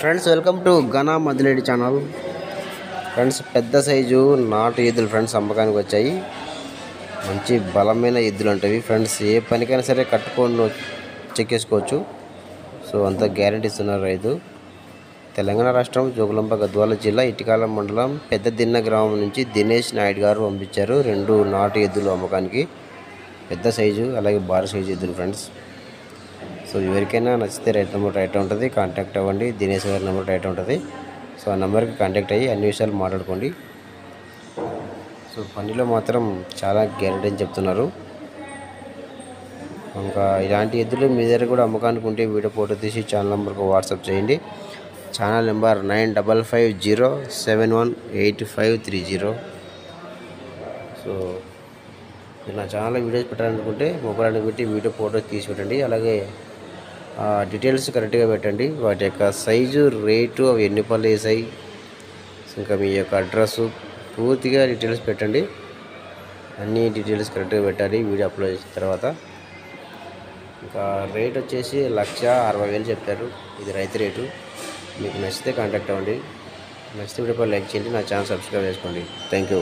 Friends welcome to Ghana Madiledi channel. Friends పెద్ద size నాటు ఎద్దులు ఫ్రెండ్స్ అమ్మకానికి వచ్చాయి. మంచి బలమైన ఎద్దులు అంటవి ఫ్రెండ్స్. ఏ పనికైనా సరే కట్టుకొని చెక్కేసుకోవచ్చు. సో అంత గ్యారెంటీ ఇస్తున్నారు రైతు. తెలంగాణ రాష్ట్రం జోగులాంబ గద్వాల జిల్లా ఇటికాల మండలం పెద్ద దిన్న గ్రామం నుంచి దినేష్ నాయుడు గారు పంపించారు 2 నాటు ఎద్దులు అమ్మకానికి. పెద్ద సైజు అలాగే భారీ సైజు ఎద్దులు ఫ్రెండ్స్. సో ఎవరికైనా నచ్చితే రైట్ నెంబర్ రైట్ ఉంటుంది, కాంటాక్ట్ అవ్వండి. దినేష్ గారి నెంబర్ రైట్ ఉంటుంది. సో ఆ నెంబర్కి కాంటాక్ట్ అయ్యి అన్ని విషయాలు మాట్లాడుకోండి. సో పనిలో మాత్రం చాలా గ్యారెంటీ అని చెప్తున్నారు. ఇంకా ఇలాంటి ఎద్దులు మీ దగ్గర కూడా అమ్మకానికి ఉంటే వీడియో ఫోటో తీసి ఛానల్ నెంబర్కి వాట్సాప్ చేయండి. Channel number 9550718530. సో మీరు నా ఛానల్లో వీడియోస్ పెట్టాలనుకుంటే మొబైల్ పెట్టి వీడియో ఫోటో తీసి పెట్టండి. అలాగే డీటెయిల్స్ కరెక్ట్గా పెట్టండి. వాటి యొక్క సైజు, రేటు, అవి ఎన్ని పళ్ళు వేసాయి, ఇంకా మీ యొక్క అడ్రస్సు పూర్తిగా డీటెయిల్స్ పెట్టండి. అన్ని డీటెయిల్స్ కరెక్ట్గా పెట్టాలి వీడియో అప్లోడ్ చేసిన తర్వాత. ఇంకా రేట్ వచ్చేసి 1,60,000 చెప్పారు. ఇది రైతు రేటు. మీకు నచ్చితే కాంటాక్ట్ అవ్వండి. నచ్చితే వీడియో లైక్ చేయండి, నా ఛానల్ సబ్స్క్రైబ్ చేసుకోండి. Thank you.